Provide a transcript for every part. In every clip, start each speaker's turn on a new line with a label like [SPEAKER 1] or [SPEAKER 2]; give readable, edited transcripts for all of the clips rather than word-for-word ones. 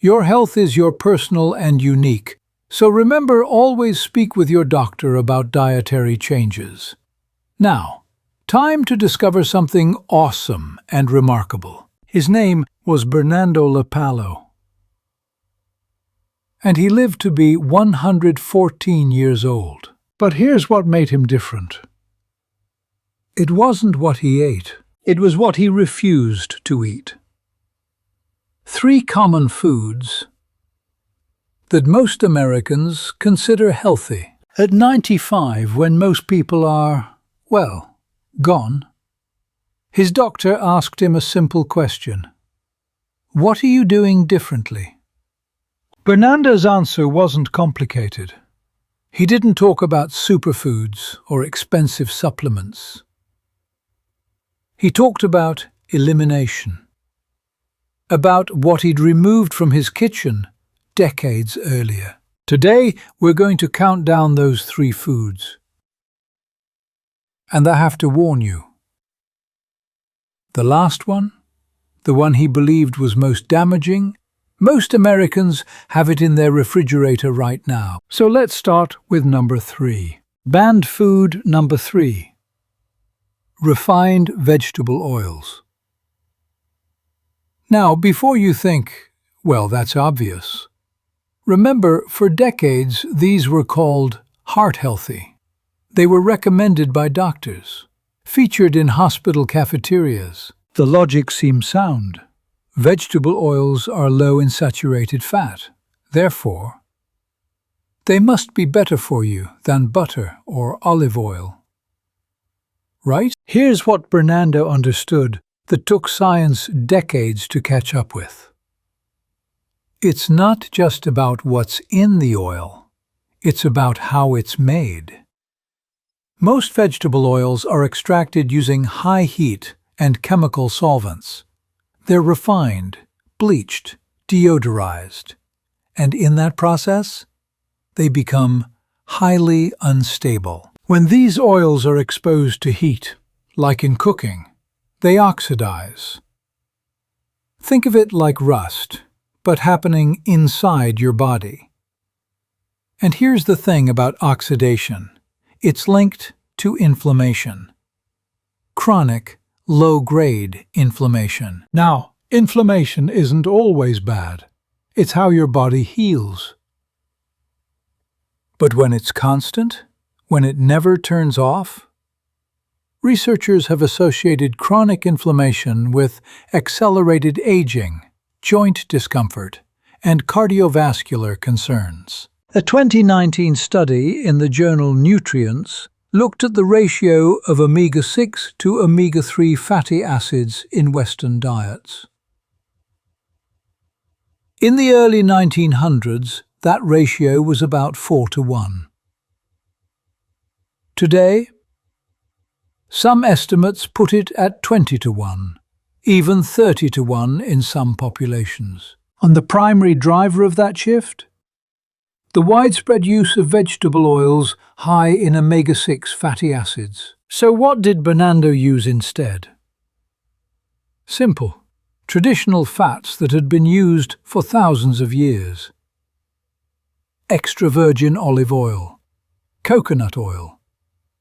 [SPEAKER 1] Your health is your personal and unique, so remember, always speak with your doctor about dietary changes. Now, time to discover something awesome and remarkable. His name was Bernardo LaPallo, and he lived to be 114 years old. But here's what made him different. It wasn't what he ate, it was what he refused to eat. 3 common foods that most Americans consider healthy. At 95, when most people are, well, gone, his doctor asked him a simple question. What are you doing differently? Bernardo's answer wasn't complicated. He didn't talk about superfoods or expensive supplements. He talked about elimination, about what he'd removed from his kitchen decades earlier. Today, we're going to count down those 3 foods. And I have to warn you, the last one, the one he believed was most damaging, most Americans have it in their refrigerator right now. So let's start with number 3. Banned food number 3. Refined vegetable oils. Now, before you think, well, that's obvious, remember, for decades, these were called heart-healthy. They were recommended by doctors, featured in hospital cafeterias. The logic seems sound. Vegetable oils are low in saturated fat. Therefore, they must be better for you than butter or olive oil. Right? Here's what Bernardo understood that took science decades to catch up with. It's not just about what's in the oil, it's about how it's made. Most vegetable oils are extracted using high heat and chemical solvents. They're refined, bleached, deodorized, and in that process, they become highly unstable. When these oils are exposed to heat, like in cooking, they oxidize. Think of it like rust, but happening inside your body. And here's the thing about oxidation. It's linked to inflammation. Chronic, low-grade inflammation. Now, inflammation isn't always bad. It's how your body heals. But when it's constant, when it never turns off, researchers have associated chronic inflammation with accelerated aging, joint discomfort, and cardiovascular concerns. A 2019 study in the journal Nutrients looked at the ratio of omega-6 to omega-3 fatty acids in Western diets. In the early 1900s, that ratio was about 4:1. Today, some estimates put it at 20:1, even 30:1 in some populations. And the primary driver of that shift? The widespread use of vegetable oils high in omega-6 fatty acids. So what did Bernardo use instead? Simple. Traditional fats that had been used for thousands of years. Extra virgin olive oil, coconut oil,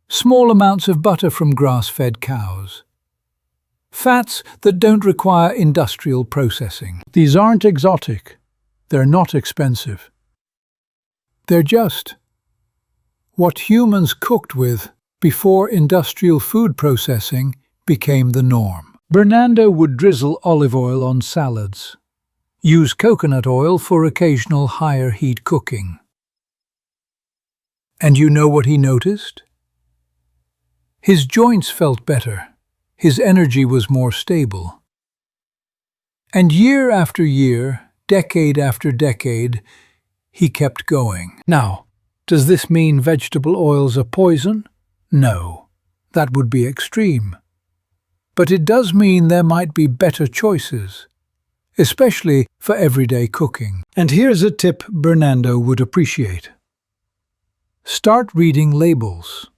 [SPEAKER 1] small amounts of butter from grass-fed cows. Fats that don't require industrial processing. These aren't exotic. They're not expensive. They're just what humans cooked with before industrial food processing became the norm. Bernardo would drizzle olive oil on salads, use coconut oil for occasional higher heat cooking. And you know what he noticed? His joints felt better. His energy was more stable. And year after year, decade after decade, he kept going. Now, does this mean vegetable oils are poison? No, that would be extreme. But it does mean there might be better choices, especially for everyday cooking. And here's a tip Bernardo would appreciate. Start reading labels.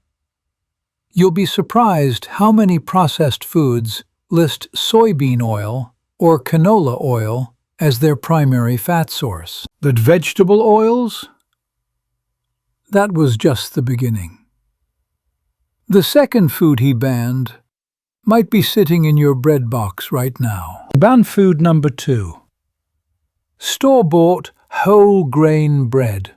[SPEAKER 1] You'll be surprised how many processed foods list soybean oil or canola oil as their primary fat source. But vegetable oils? That was just the beginning. The second food he banned might be sitting in your bread box right now. Ban food number 2. Store-bought whole grain bread.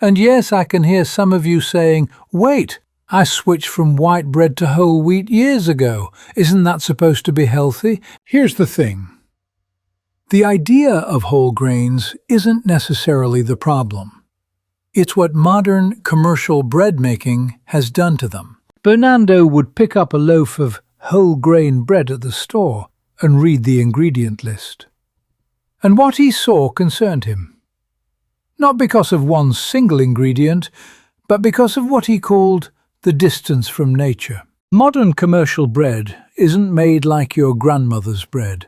[SPEAKER 1] And yes, I can hear some of you saying, wait, I switched from white bread to whole wheat years ago. Isn't that supposed to be healthy? Here's the thing. The idea of whole grains isn't necessarily the problem. It's what modern commercial bread making has done to them. Bernardo would pick up a loaf of whole grain bread at the store and read the ingredient list. And what he saw concerned him. Not because of one single ingredient, but because of what he called the distance from nature. Modern commercial bread isn't made like your grandmother's bread.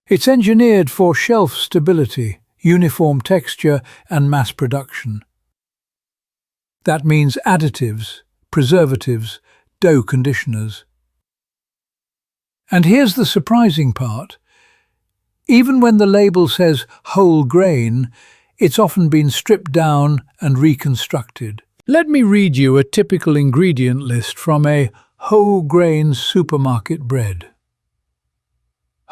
[SPEAKER 1] It's engineered for shelf stability, uniform texture, and mass production. That means additives, preservatives, dough conditioners. And here's the surprising part. Even when the label says whole grain, it's often been stripped down and reconstructed. Let me read you a typical ingredient list from a whole grain supermarket bread.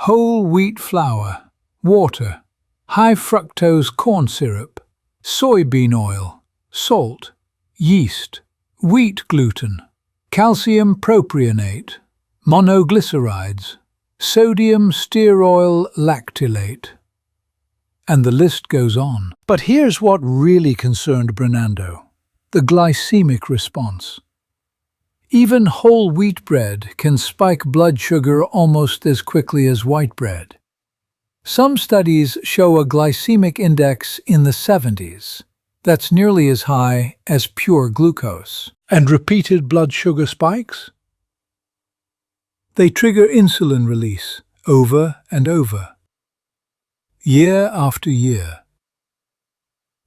[SPEAKER 1] Whole wheat flour, water, high fructose corn syrup, soybean oil, salt, yeast, wheat gluten, calcium propionate, monoglycerides, sodium stearoyl lactylate. And the list goes on. But here's what really concerned Bernardo: the glycemic response. Even whole wheat bread can spike blood sugar almost as quickly as white bread. Some studies show a glycemic index in the 70s. That's nearly as high as pure glucose. And repeated blood sugar spikes? They trigger insulin release over and over, year after year.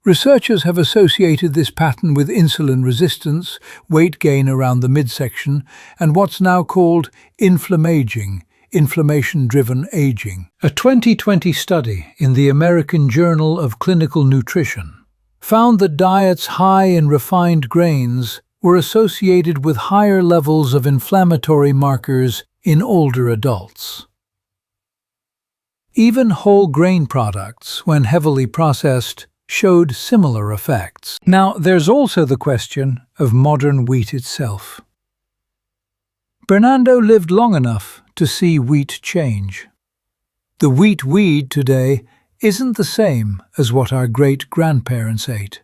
[SPEAKER 1] Researchers have associated this pattern with insulin resistance, weight gain around the midsection, and what's now called inflammaging, inflammation-driven aging. A 2020 study in the American Journal of Clinical Nutrition found that diets high in refined grains were associated with higher levels of inflammatory markers in older adults. Even whole grain products, when heavily processed, showed similar effects. Now, there's also the question of modern wheat itself. Bernardo lived long enough to see wheat change. The wheat weed today isn't the same as what our great-grandparents ate.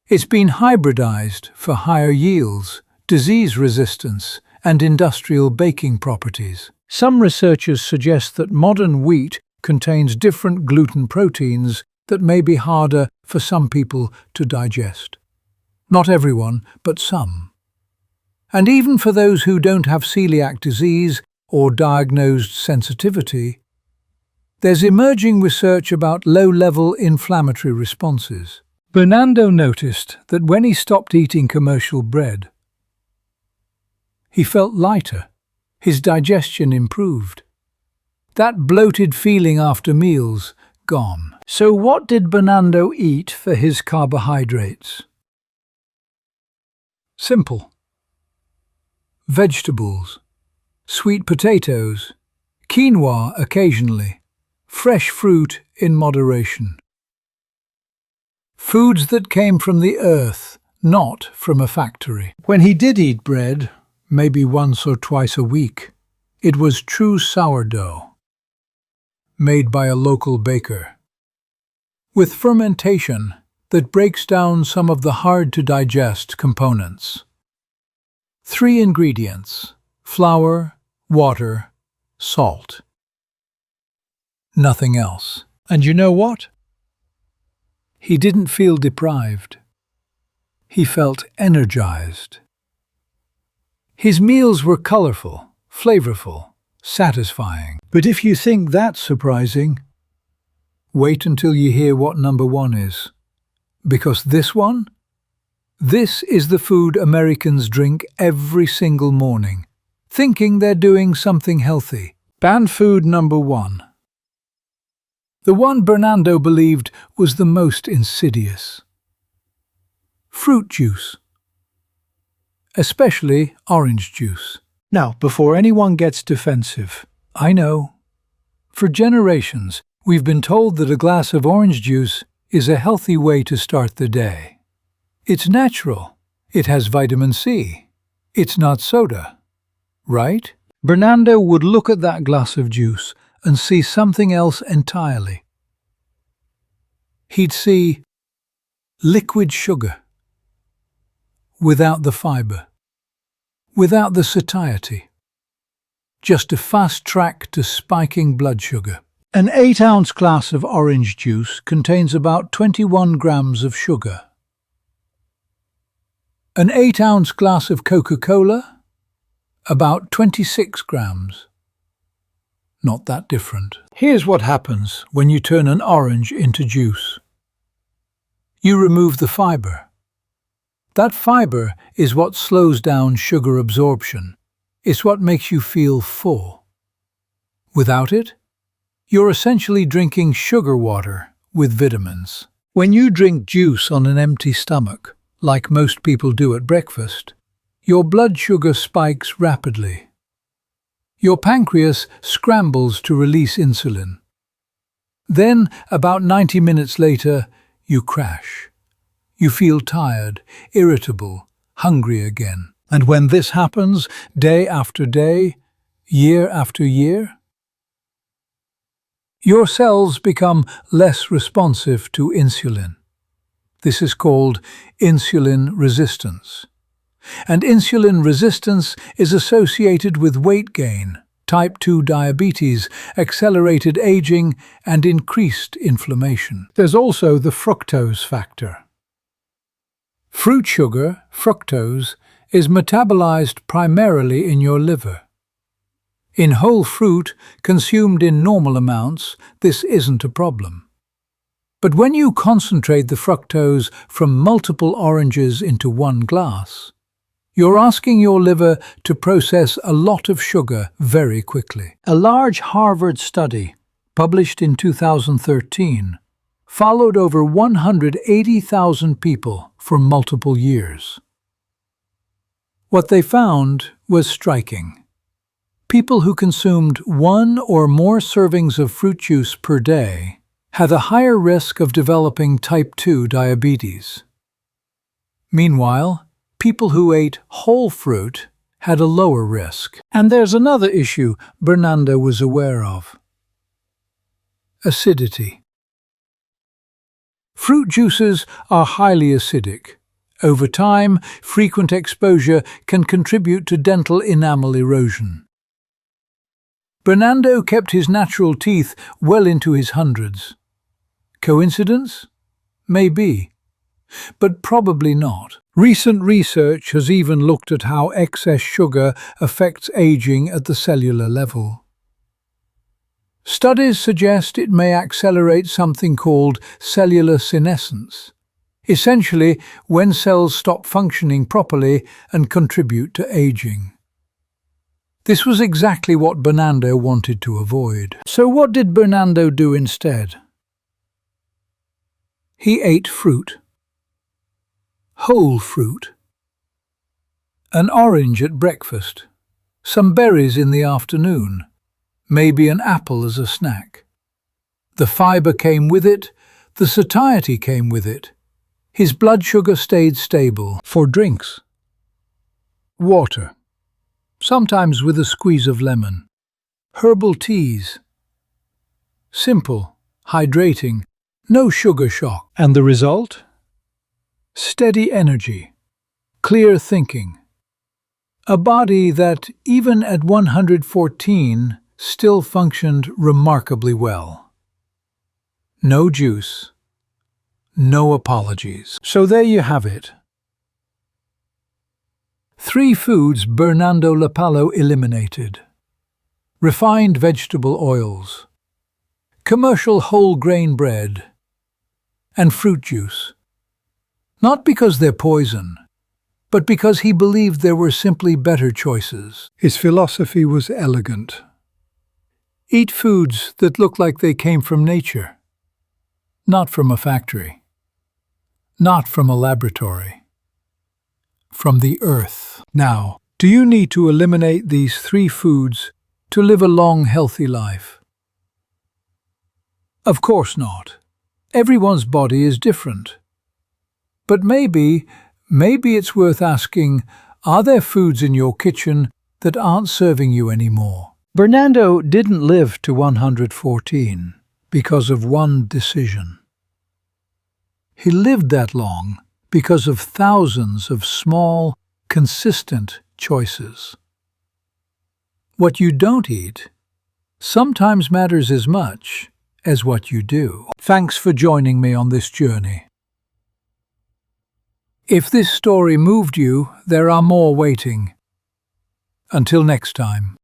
[SPEAKER 1] It's been hybridized for higher yields, disease resistance, and industrial baking properties. Some researchers suggest that modern wheat contains different gluten proteins that may be harder for some people to digest. Not everyone, but some. And even for those who don't have celiac disease or diagnosed sensitivity, there's emerging research about low-level inflammatory responses. Bernardo noticed that when he stopped eating commercial bread, he felt lighter, his digestion improved. That bloated feeling after meals, gone. So what did Bernardo eat for his carbohydrates? Simple. Vegetables, sweet potatoes, quinoa occasionally, fresh fruit in moderation. Foods that came from the earth, not from a factory. When he did eat bread, maybe once or twice a week, it was true sourdough, made by a local baker, with fermentation that breaks down some of the hard-to-digest components. 3 ingredients: flour, water, salt. Nothing else. And you know what? He didn't feel deprived. He felt energized. His meals were colorful, flavorful, satisfying. But if you think that's surprising, wait until you hear what number 1 is. Because this is the food Americans drink every single morning, thinking they're doing something healthy. Banned food number 1. The one Bernardo believed was the most insidious. Fruit juice, especially orange juice. Now, before anyone gets defensive, I know, for generations, we've been told that a glass of orange juice is a healthy way to start the day. It's natural. It has vitamin C. It's not soda, right? Bernardo would look at that glass of juice and see something else entirely. He'd see liquid sugar, without the fiber, without the satiety, just a fast track to spiking blood sugar. An 8-ounce glass of orange juice contains about 21 grams of sugar. An 8-ounce glass of Coca-Cola? About 26 grams. Not that different. Here's what happens when you turn an orange into juice. You remove the fiber. That fiber is what slows down sugar absorption. It's what makes you feel full. Without it, you're essentially drinking sugar water with vitamins. When you drink juice on an empty stomach, like most people do at breakfast, your blood sugar spikes rapidly. Your pancreas scrambles to release insulin. Then, about 90 minutes later, you crash. You feel tired, irritable, hungry again. And when this happens, day after day, year after year, your cells become less responsive to insulin. This is called insulin resistance. And insulin resistance is associated with weight gain, type 2 diabetes, accelerated aging, and increased inflammation. There's also the fructose factor. Fruit sugar, fructose, is metabolized primarily in your liver. In whole fruit, consumed in normal amounts, this isn't a problem. But when you concentrate the fructose from multiple oranges into one glass, you're asking your liver to process a lot of sugar very quickly. A large Harvard study, published in 2013, followed over 180,000 people for multiple years. What they found was striking. People who consumed 1 or more servings of fruit juice per day had a higher risk of developing type 2 diabetes. Meanwhile, people who ate whole fruit had a lower risk. And there's another issue Bernardo was aware of: acidity. Fruit juices are highly acidic. Over time, frequent exposure can contribute to dental enamel erosion. Bernardo kept his natural teeth well into his hundreds. Coincidence? Maybe, but probably not. Recent research has even looked at how excess sugar affects aging at the cellular level. Studies suggest it may accelerate something called cellular senescence, essentially when cells stop functioning properly and contribute to aging. This was exactly what Bernardo wanted to avoid. So what did Bernardo do instead? He ate fruit. Whole fruit. An orange at breakfast, some berries in the afternoon, maybe an apple as a snack. The fiber came with it, the satiety came with it. His blood sugar stayed stable. For drinks, water, sometimes with a squeeze of lemon. Herbal teas. Simple, hydrating, no sugar shock. And the result? Steady energy, clear thinking. A body that, even at 114, still functioned remarkably well. No juice, no apologies. So there you have it. 3 foods Bernardo LaPallo eliminated: refined vegetable oils, commercial whole grain bread, and fruit juice. Not because they're poison, but because he believed there were simply better choices. His philosophy was elegant. Eat foods that look like they came from nature. Not from a factory. Not from a laboratory. From the earth. Now, do you need to eliminate these 3 foods to live a long, healthy life? Of course not. Everyone's body is different. But maybe it's worth asking, are there foods in your kitchen that aren't serving you anymore? Bernardo didn't live to 114 because of one decision. He lived that long because of thousands of small, consistent choices. What you don't eat sometimes matters as much as what you do. Thanks for joining me on this journey. If this story moved you, there are more waiting. Until next time.